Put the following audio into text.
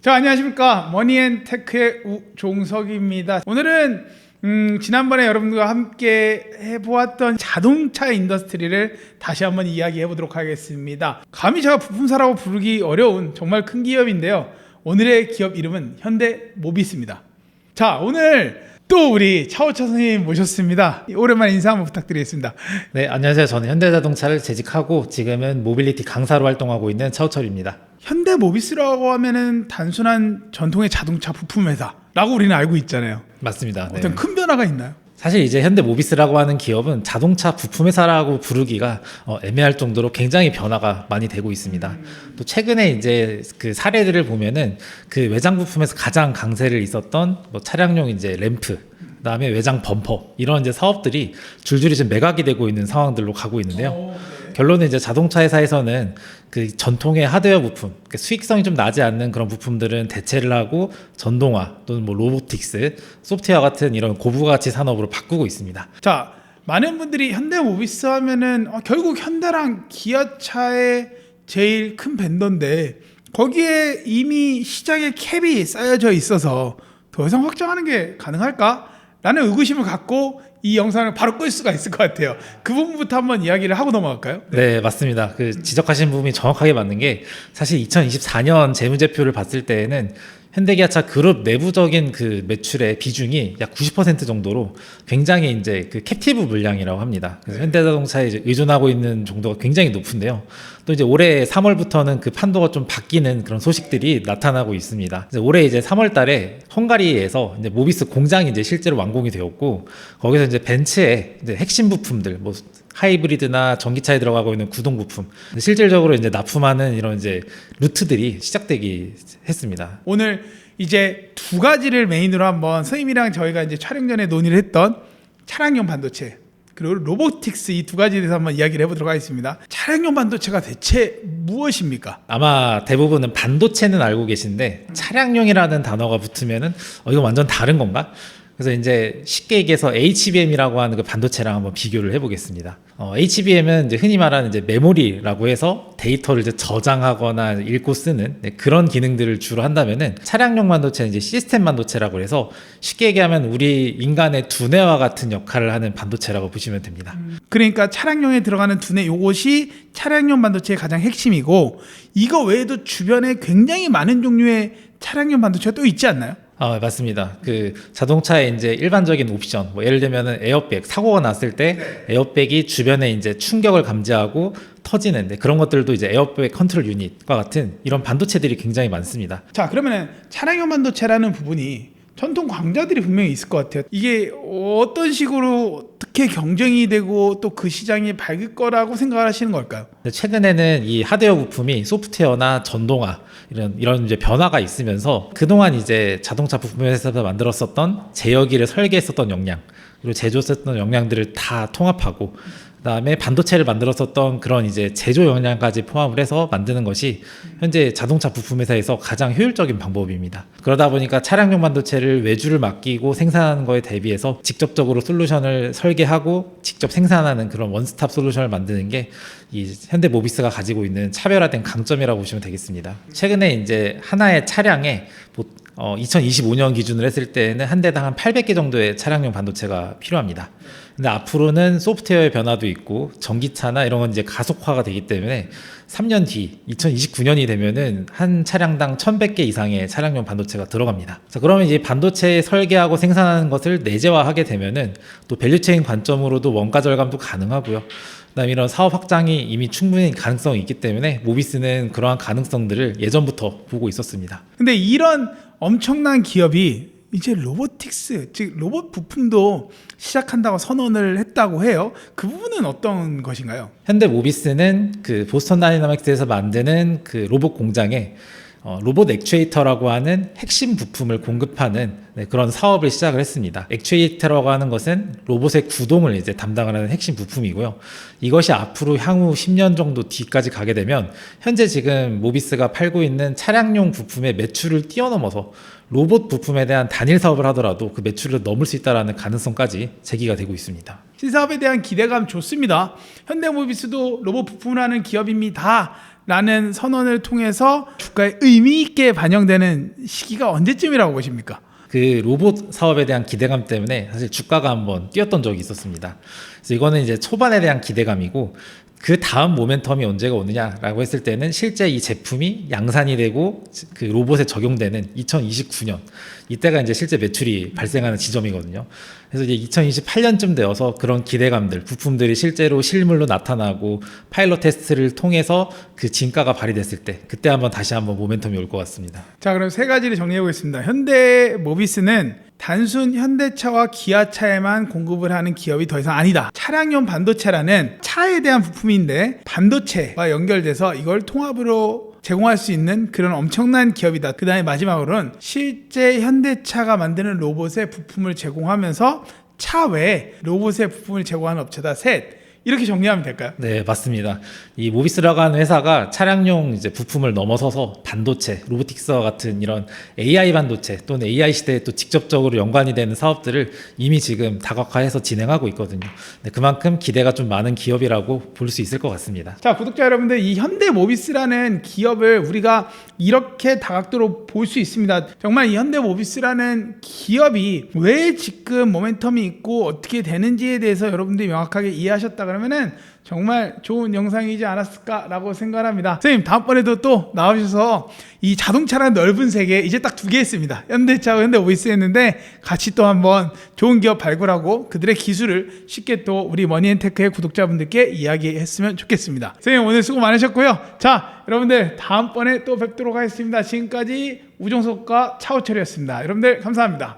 자, 안녕하십니까. 머니앤테크의 우종석입니다. 오늘은 지난번에 여러분들과 함께 해보았던 자동차 인더스트리를 다시 한번 이야기해 보도록 하겠습니다. 감히 제가 부품사라고 부르기 어려운 정말 큰 기업인데요. 오늘의 기업 이름은 현대모비스입니다. 자, 오늘 또 우리 차오차 선생님 모셨습니다. 오랜만에 인사 한번 부탁드리겠습니다. 네, 안녕하세요. 저는 현대자동차를 재직하고 지금은 모빌리티 강사로 활동하고 있는 차우철입니다. 현대모비스라고 하면은 단순한 전통의 자동차 부품 회사라고 우리는 알고 있잖아요. 맞습니다. 네. 어떤 큰 변화가 있나요? 사실 이제 현대모비스라고 하는 기업은 자동차 부품 회사라고 부르기가 애매할 정도로 굉장히 변화가 많이 되고 있습니다. 또 최근에 이제 그 사례들을 보면은 그 외장 부품에서 가장 강세를 있었던 뭐 차량용 이제 램프, 그다음에 외장 범퍼 이런 이제 사업들이 줄줄이 지금 매각이 되고 있는 상황들로 가고 있는데요. 결론은 이제 자동차 회사에서는 그 전통의 하드웨어 부품, 그러니까 수익성이 좀 나지 않는 그런 부품들은 대체를 하고 전동화 또는 뭐 로보틱스, 소프트웨어 같은 이런 고부가치 산업으로 바꾸고 있습니다. 자, 많은 분들이 현대모비스 하면은 결국 현대랑 기아차의 제일 큰 벤더인데 거기에 이미 시장에 캡이 쌓여져 있어서 더 이상 확장하는 게 가능할까? 라는 의구심을 갖고 이 영상을 바로 끌 수가 있을 것 같아요. 그 부분부터 한번 이야기를 하고 넘어갈까요? 네, 맞습니다. 그 지적하신 부분이 정확하게 맞는 게 사실 2024년 재무제표를 봤을 때에는 현대기아차 그룹 내부적인 그 매출의 비중이 약 90% 정도로 굉장히 이제 그 캡티브 물량이라고 합니다. 그래서 현대자동차에 이제 의존하고 있는 정도가 굉장히 높은데요. 또 이제 올해 3월부터는 그 판도가 좀 바뀌는 그런 소식들이 나타나고 있습니다. 이제 올해 이제 3월 달에 헝가리에서 이제 모비스 공장이 이제 실제로 완공이 되었고 거기서 이제 벤츠의 이제 핵심 부품들 뭐 하이브리드나 전기차에 들어가고 있는 구동 부품 실질적으로 이제 납품하는 이런 이제 루트들이 시작되기 했습니다. 오늘 이제 두 가지를 메인으로 한번 선생님이랑 저희가 이제 촬영 전에 논의를 했던 차량용 반도체 그리고 로보틱스 이 두 가지에 대해서 한번 이야기를 해보도록 하겠습니다. 차량용 반도체가 대체 무엇입니까? 아마 대부분은 반도체는 알고 계신데 차량용이라는 단어가 붙으면은 이거 완전 다른 건가? 그래서 이제 쉽게 얘기해서 HBM이라고 하는 그 반도체랑 한번 비교를 해보겠습니다. HBM은 이제 흔히 말하는 이제 메모리라고 해서 데이터를 이제 저장하거나 읽고 쓰는 그런 기능들을 주로 한다면은 차량용 반도체는 이제 시스템 반도체라고 해서 쉽게 얘기하면 우리 인간의 두뇌와 같은 역할을 하는 반도체라고 보시면 됩니다. 그러니까 차량용에 들어가는 두뇌 요것이 차량용 반도체의 가장 핵심이고 이거 외에도 주변에 굉장히 많은 종류의 차량용 반도체가 또 있지 않나요? 맞습니다. 그 자동차의 이제 일반적인 옵션, 뭐 예를 들면은 에어백, 사고가 났을 때 에어백이 주변에 이제 충격을 감지하고 터지는데 그런 것들도 이제 에어백 컨트롤 유닛과 같은 이런 반도체들이 굉장히 많습니다. 자, 그러면은 차량용 반도체라는 부분이 전통 광자들이 분명히 있을 것 같아요. 이게 어떤 식으로 어떻게 경쟁이 되고 또 그 시장이 밝을 거라고 생각을 하시는 걸까요? 최근에는 이 하드웨어 부품이 소프트웨어나 전동화 이런 이제 변화가 있으면서 그동안 이제 자동차 부품회사에서 만들었었던 제어기를 설계했었던 역량 그리고 제조했었던 역량들을 다 통합하고 그다음에 반도체를 만들었었던 그런 이제 제조 역량까지 포함을 해서 만드는 것이 현재 자동차 부품 회사에서 가장 효율적인 방법입니다. 그러다 보니까 차량용 반도체를 외주를 맡기고 생산하는 거에 대비해서 직접적으로 솔루션을 설계하고 직접 생산하는 그런 원스톱 솔루션을 만드는 게 이 현대모비스가 가지고 있는 차별화된 강점이라고 보시면 되겠습니다. 최근에 이제 하나의 차량에 2025년 기준으로 했을 때는 한 대당 한 800개 정도의 차량용 반도체가 필요합니다. 근데 앞으로는 소프트웨어의 변화도 있고 전기차나 이런 건 이제 가속화가 되기 때문에 3년 뒤 2029년이 되면은 한 차량당 1100개 이상의 차량용 반도체가 들어갑니다. 자, 그러면 이제 반도체 설계하고 생산하는 것을 내재화하게 되면은 또 밸류체인 관점으로도 원가 절감도 가능하고요. 그다음에 이런 사업 확장이 이미 충분히 가능성이 있기 때문에 모비스는 그러한 가능성들을 예전부터 보고 있었습니다. 근데 이런 엄청난 기업이 이제 로보틱스, 즉 로봇 부품도 시작한다고 선언을 했다고 해요. 그 부분은 어떤 것인가요? 현대모비스는 그 보스턴 다이나믹스에서 만드는 그 로봇 공장에 로봇 액추에이터라고 하는 핵심 부품을 공급하는 그런 사업을 시작을 했습니다. 액추에이터라고 하는 것은 로봇의 구동을 이제 담당을 하는 핵심 부품이고요. 이것이 앞으로 향후 10년 정도 뒤까지 가게 되면 현재 지금 모비스가 팔고 있는 차량용 부품의 매출을 뛰어넘어서 로봇 부품에 대한 단일 사업을 하더라도 그 매출을 넘을 수 있다는 가능성까지 제기가 되고 있습니다. 신사업에 대한 기대감 좋습니다. 현대모비스도 로봇 부품을 하는 기업입니다 라는 선언을 통해서 주가에 의미 있게 반영되는 시기가 언제쯤이라고 보십니까? 그 로봇 사업에 대한 기대감 때문에 사실 주가가 한번 뛰었던 적이 있었습니다. 그래서 이거는 이제 초반에 대한 기대감이고 그 다음 모멘텀이 언제가 오느냐라고 했을 때는 실제 이 제품이 양산이 되고 그 로봇에 적용되는 2029년 이때가 이제 실제 매출이 발생하는 지점이거든요. 그래서 이제 2028년쯤 되어서 그런 기대감들, 부품들이 실제로 실물로 나타나고 파일럿 테스트를 통해서 그 진가가 발휘됐을 때 그때 다시 한번 모멘텀이 올 것 같습니다. 자, 그럼 세 가지를 정리해 보겠습니다. 현대모비스는 단순 현대차와 기아차에만 공급을 하는 기업이 더 이상 아니다. 차량용 반도체라는 차에 대한 부품인데 반도체와 연결돼서 이걸 통합으로 제공할 수 있는 그런 엄청난 기업이다. 그 다음에 마지막으로는 실제 현대차가 만드는 로봇의 부품을 제공하면서 차 외에 로봇의 부품을 제공하는 업체다. 셋. 이렇게 정리하면 될까요? 네, 맞습니다. 이 모비스라고 하는 회사가 차량용 이제 부품을 넘어서서 반도체, 로보틱스와 같은 이런 AI 반도체 또는 AI 시대에 또 직접적으로 연관이 되는 사업들을 이미 지금 다각화해서 진행하고 있거든요. 네, 그만큼 기대가 좀 많은 기업이라고 볼 수 있을 것 같습니다. 자, 구독자 여러분들, 이 현대모비스라는 기업을 우리가 이렇게 다각도로 볼 수 있습니다. 정말 이 현대모비스라는 기업이 왜 지금 모멘텀이 있고 어떻게 되는지에 대해서 여러분들이 명확하게 이해하셨다 그러면은 정말 좋은 영상이지 않았을까라고 생각합니다. 선생님, 다음번에도 또 나오셔서 이 자동차라는 넓은 세계 이제 딱 두 개 있습니다. 현대차와 현대모비스 했는데 같이 또 한번 좋은 기업 발굴하고 그들의 기술을 쉽게 또 우리 머니앤테크의 구독자분들께 이야기했으면 좋겠습니다. 선생님, 오늘 수고 많으셨고요. 자, 여러분들 다음번에 또 뵙도록 하겠습니다. 지금까지 우종석과 차우철이었습니다. 여러분들 감사합니다.